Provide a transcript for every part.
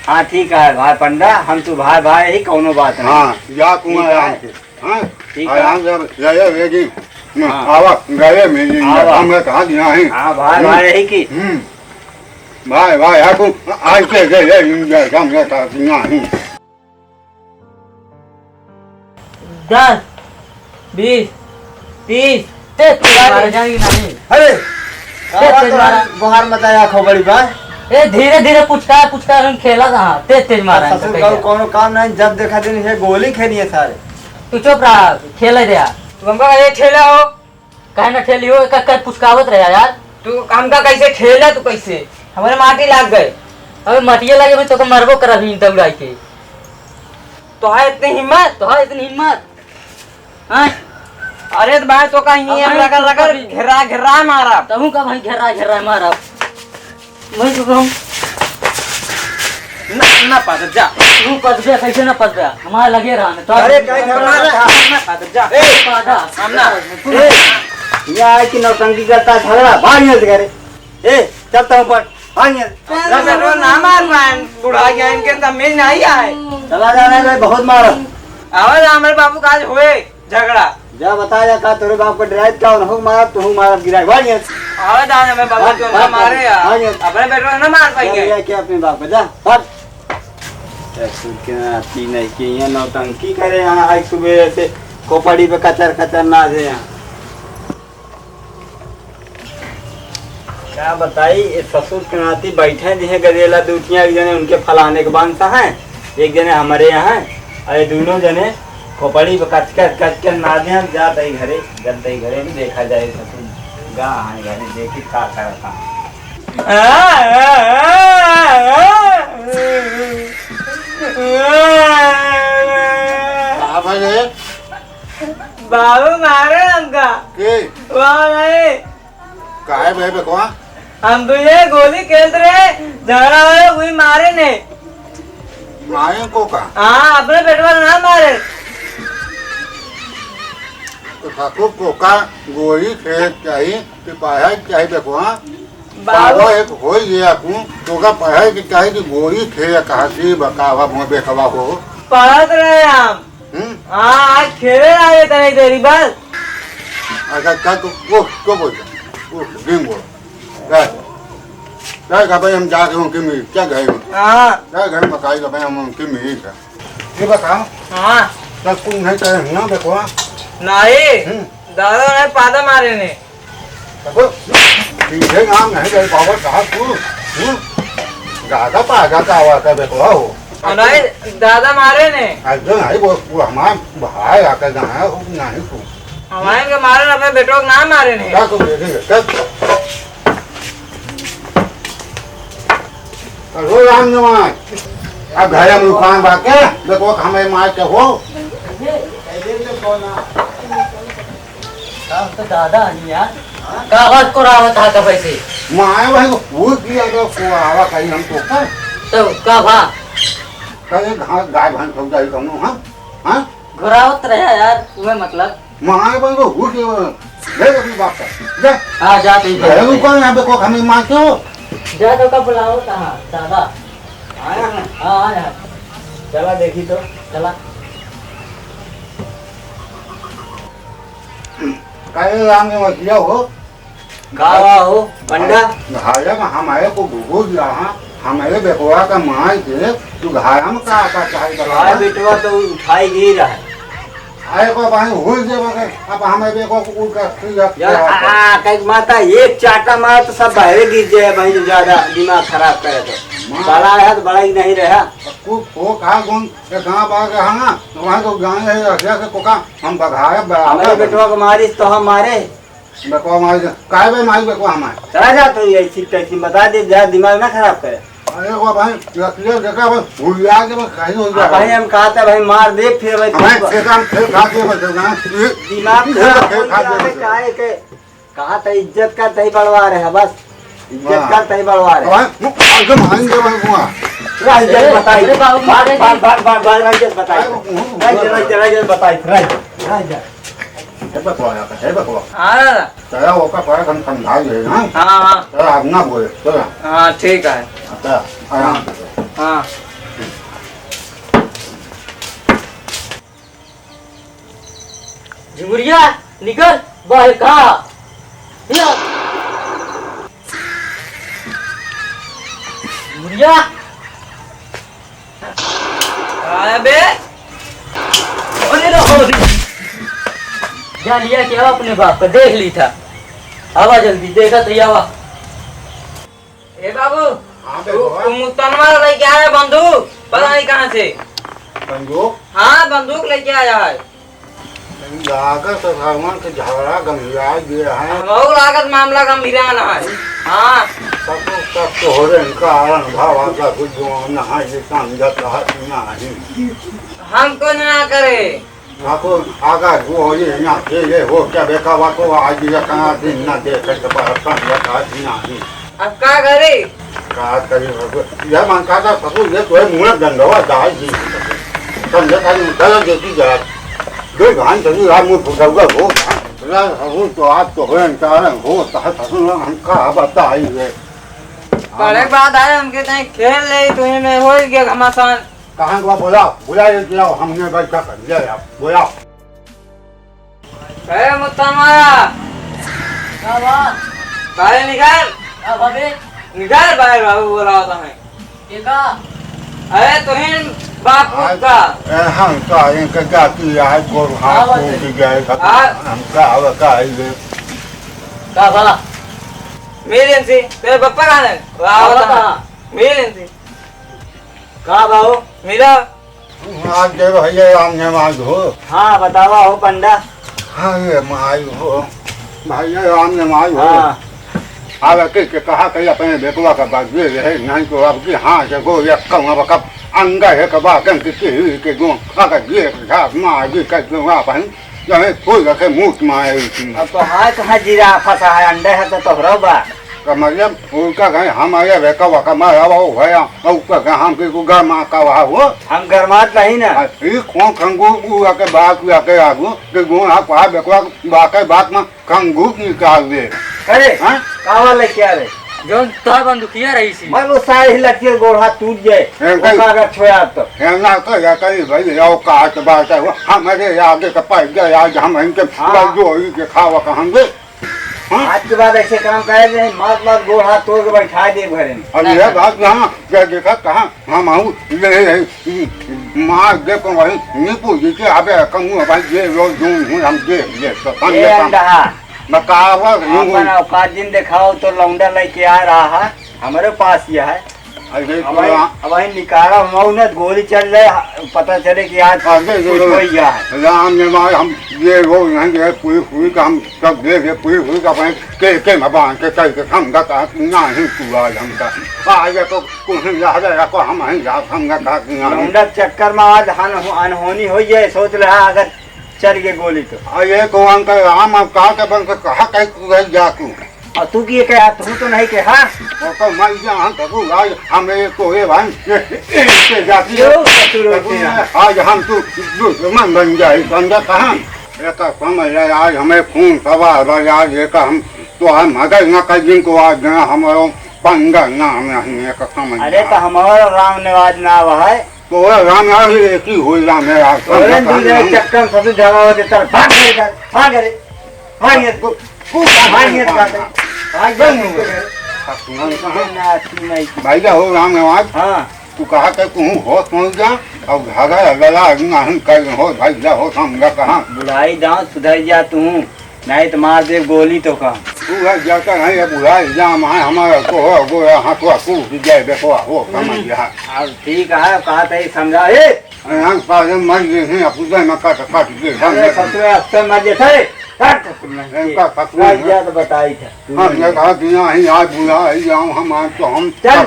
हाँ ठीक है भाई पंडा, हम तो भाई भाई ही कोनो बात नहीं। हाँ या कुआं ठीक है। आराम से। हाँ ठीक है। आराम से जाइए वेगी हाँ। आवा गए में आवा। हमने कहा दिया है। हाँ भाई भाई ही की। भाई भाई आको आज से गए इंजॉय हमने कहा दिया है। 10 20 30 मारा जाएगी नहीं। अरे तेज मारा। बाहर मत आया खोबड़ी बात। ए धीरे धीरे पुचका हम खेला कहाँ तेज मारा है ससुर का कोनो काम नहीं, जब देखा दिन है गोली खेली है सारे। तू चुप रहा खेल रहा तू हमका ये ठेला हो कहे ना ठेली हो का पुचकावत रहा यार तू हमका कैसे ठेला तू कैसे हमारे माटी लाग गए अबे मटिया लगे मैं तो मरबो करा भी दौड़ाई के तो है इतनी हिम्मत हाँ अरे तो भाई तो कहीं घेरा मारा तहू का भाई घेरा मारा वही तो कहूं ना पाद जा तू पद जा कैसे ना पद जा हमारा लगे रहा तो अरे कहीं ना पाद जा ए पादा सामना ये आए कि नौटंकी करता झगड़ा भाड़िया से करे। ए चलता हूँ पर भाड़िया ना मार मान बुढ़ा गया इनके तमीज नहीं आए चला जाना है बहुत मारा। आवाज हमारे बाबू का आज हुए झगड़ा जा बता जा का तोरे बाप का ड्राइव क्या हो मारा तू मारा गिराए भाड़िया। आवाज आने में बाबू तो ना मारे यार अपने बेटे को ना मार पाएंगे क्या अपने बाप का जा हट। आती नहीं कि यहाँ नौटंकी करे यहाँ आज सुबह से खोपड़ी पे कचर ना दे यहाँ। क्या बताई ससुर के नाती बैठे जी है गदेला दूटियाँ एक जने उनके फलाने के बांधता है एक जने हमारे यहाँ है अरे दोनों जने खोपड़ी पे कच ना दे जाते घरे में देखा जाए ससुर गा है घरे देखी का करता बाबू मारे हमका वहाँ नहीं काहे भाई बकवा हम तुझे गोली खेल रहे झगड़ा वाले कोई मारे ने मारे को का हाँ अपने पेटवा ना मारे तो ठाकुर को का गोली खेत चाहिए कि पढ़ाई चाहिए बकवा बाबू बाबा एक हो गया तू तो का पढ़ाई की चाहिए कि गोली खेल कहा सी बकावा मुँह बेखवा हो पढ़त रहे हम हाँ आज खेले आए तेरी तेरी बस अच्छा क्या तू को बोल दिन बोल क्या भाई हम जाके उनकी मिल क्या गए हाँ क्या घर में खाई भाई हम उनकी मिल का ये बताओ हाँ तब तुम नहीं करे ना देखो नहीं दादा ने पादा मारे ने सीधे नाम नहीं गए बाबा कहा तू गाता पागा का आवाज का देखो हो नहीं दादा मारे ने अरे नहीं वो हमारे भाई आकर जाना नहीं तू हमारे के मारे अपने बेटों को ना मारे ने क्या तुम देखेंगे क्या राम जवान अब घर में दुकान बाके देखो हमें मार के हो तो दादा नहीं यार कागज को रावत था कब ऐसे माए भाई को फूल किया तो आवा कहीं हम तो कर तो का भा कहीं घास गाय भैंस हो जाए कौन हाँ हाँ घुरावत रहा यार तुम्हें मतलब माए भाई को फूल किया ले अपनी बात कर जा हाँ जा तू घर में कौन यहाँ पे को हमें मार के हो जा तो का बुलाओ कहाँ दादा आया ना हाँ आया चला देखी तो चला कहीं राम ने मचिया हो गावा हो पंडा घाया में हमारे को भूगो दिया हमारे बेकुआ का मार के तू घाया में का चाहिए भाई बेटवा तो उठाई गिर रहा है आए को भाई हो जे मगर अब हमें बेको को उड़ का यार कहीं माता एक चाटा मारा तो सब बहरे गिर जाए भाई जो ज्यादा दिमाग खराब करे तो बड़ा रहा तो बड़ा ही नहीं रहा को कहा कौन के गांव बाग रहा ना तो वहां तो गांव है रखिया से कोका हम बघाया हमारे बेटवा को मारी तो हम मारे बेको मार काय भाई मार बेको हमारे चला जा तो ऐसी तैसी बता दे ज्यादा दिमाग ना खराब करे अरे वो भाई रखिया देखा भाई भूलिया के मैं खाई हो गया भाई हम कहा था भाई मार दे फिर भाई हमें से काम खेल खा के बस दिमाग कहा था इज्जत का तही बढ़वा रहे हैं बस इज्जत का तही बढ़वा रहे हैं एकदम मारेंगे भाई बुआ इज्जत बताई बार इज्जत बताई बताई है बकवाया का है बकवा हाँ तेरा वो का पर हम समझा गए ना हाँ तेरा अब ना बोले तो हाँ ठीक है अच्छा आराम हाँ झुमरिया निकल बाहर कहा झुमरिया बे जा लिया क्या अपने बाप का देख ली था। आवा जल्दी देखा तो आवा। ए बाबू हाँ तू बेटा मुतनवा लेके आया बंदूक पता नहीं कहाँ से। बंदूक हाँ बंदूक लेके आया है। लागत भगवान के झगड़ा गंभीरा दिया है बहुत लागत मामला गंभीर है। हाँ तब तो हो रहे इनका अनुभव आता कुछ जो नहा ये समझता है नहीं हमको ना करे आपको आगा वो ये ना ये हो क्या बेका वाको आज ये कहाँ दिन ना देख के बाहर समझा का नहीं अब क्या करे। का करी यह मन का था सब ये तो मुंह दंडवा दाई जी समझा का मुद्दा देती जा दो घान चली रात में फुटगा हो हो तो आप तो हो कारण हो ससुर हम का बताइए बड़े बात है हमके तय खेल ले तुम्हें में हो गया घमासान। कहाँ को बोला बुला ये जाओ हमने बैठा कर लिया आप बोला ए मुतनवा क्या बात बाहर निकाल क्या बाबे निकाल बाहर बाबू बोला होता है। ये का अरे तुम्हें बाप का हम का इनका क्या किया है को हाथ को गए हम का अब का ये का बा मेरे से तेरे पापा कहाँ है वाह बता मेरे से का बाबू मेरा आज जब भैया आमने माज हो हाँ बतावा हो पंडा। हाँ ये माज हो भैया आमने माज हो हाँ अब के कहा कहीं अपने बेटुआ का बात ये है नहीं तो अब की हाँ से गो या कम अब कब अंगा है कबा कम के गो अगर ये था माँ जी का जो अपन जब फूल रखे मुँह मारे अब तो हाथ कहाँ जीरा फंसा है अंडे है तो तोहरा बा कमरिया उनका कहीं हमारे बेका वका मारा वो भैया उसका कहीं हम के गुगा माँ का वहाँ हो हम गरमात नहीं ना। ये कौन खंगू उगा के बात हुआ के आगू के गुण आप वहाँ बेकवा बाकी बात में खंगू निकाल दे अरे हाँ कावा लेके आ रहे जो तोहर बंदूकिया रही सी मैं वो सारे ही लड़की गोड़ हाथ टूट जाए उसका अगर छोया तो ना तो या कहीं भाई आओ काट बात है हमारे आगे का पाई गए आज हम इनके जो के खावा कहेंगे आज के बाद ऐसे काम करे रहे मार मार गोड़ हाथ तोड़ के बैठा दे घरे में। अब यह बात यहाँ क्या देखा कहाँ हम आऊँ मार देखो वही नीपू जी के आगे कहूँ भाई ये रोज हूँ हम देख ले तो ए अंडा बतावा अपन औकात दिन दिखाओ तो लौंडा लेके आ रहा है हमारे पास यह है। अब वही निकाला हम न गोली चल जाए पता चले कि आज कुछ हो गया है। राम ने मार हम ये वो नहीं पूरी पूरी का हम सब देखे पूरी पूरी का अपने के भगवान के कह के हम का नहीं पूरा हम का आज तो कुछ याद है को हम नहीं याद हम का लौंडा चक्कर में आज अनहोनी हो जाए सोच रहा अगर चल गए गोली तो ये को अंकल राम अब कहा के बन के कहा कह जा तू और तू की कहा तू तो नहीं कहा तो मैं यहाँ करूँ आज हमें तो ये भाई इससे जाती है आज हम तो दुश्मन बन जाए समझा कहाँ एक समझ है आज हमें खून सवार आज एक हम तो हम मगर न कहीं को आज हमारे पंगा नाम नहीं एक समझ अरे तो हमारा राम निवाज ना वह है तो राम यार एक ही हो राम यार चक्कर सबसे झगड़ा हो देता भाग गए भाग गए भाई का हो राम नवाज हाँ तू कहा कि तू हो पहुँच जा और घगा गला नहीं कर हो भाई जा हो समझा कहाँ बुलाई दांत सुधर जा तू नहीं तो मार दे गोली तो कहा तू है जाकर नहीं है बुलाई जा मैं हमारा को हो गो यहाँ तो तू जय देखो हो समझ जा अब ठीक है कहा था समझा ए यहाँ पास मर गए हैं अपने में काट दे ससुरे अक्सर मर जैसे तो बताई था हमने कहा कि यहाँ आज बुला जाऊँ हम आज तो हम चल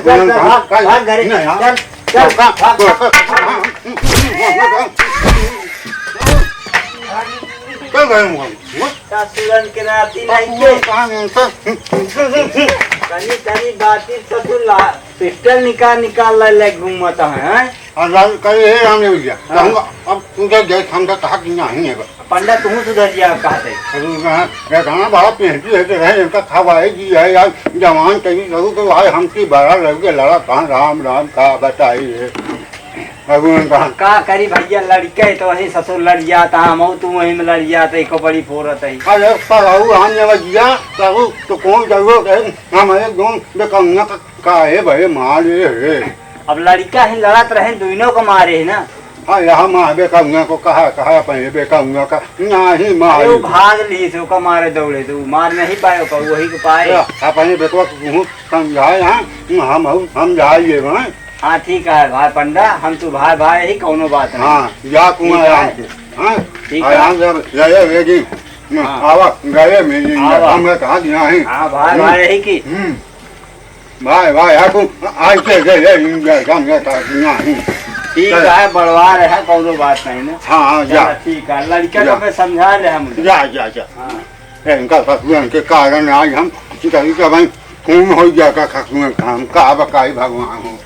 घरे चल चल गए ससुरन के नाती नहीं के कनी कनी बाती ससुर पिस्टल निकाल ले घूमता है कहीं हमने भैया अब तुझे जैसे हमका कहा कि नहीं है पंडा तू सुधर जिया कहते कहना बड़ा पेटी है रहे इनका खवाई जी है यार जवान कहीं करूँ तो भाई हमकी बड़ा लग गया लड़ा कहाँ राम राम का बताइए अगुन कहा का करी भैया लड़के तो वही ससुर लड़ जाता हम तू वही में लड़ जाता एको बड़ी फोरत है। अरे पढ़ाऊ आने बजिया कहू तो कौन जरूरत है हमारे दोन बेकंगा का है भाई मारे है। अब लड़का ही लड़त रहे दोनों को मारे है ना। हाँ यहाँ माँ बेकंगा को कहा पहले बेकंगा का नहीं अरे मारे वो भाग ली से ओका मारे दौड़े तो मार नहीं पाए ओका वही को पाए। अपने बेटवा को समझाए हम जाइए भाई। हाँ ठीक है भाई पंडा हम तो भाई भाई ही कोनो बात नहीं। हाँ या कुआं हाँ ठीक है। हम जब गए वेगी आवा गए मेरी आवा। हमने कहा दिया है हाँ भाई भाई ही की भाई भाई आपको आज से गए इंडिया समझे था नहीं। ठीक है बढ़वा रहे हैं कोनो बात नहीं ना। हाँ हाँ जा चलो, ठीक है लड़का जा। को मैं समझा ले हम। जा जा जा हाँ इनका ससुर के कारण आज हम कभी कभी खून हो जाएगा खसुए हम का बकाई भगवान हो।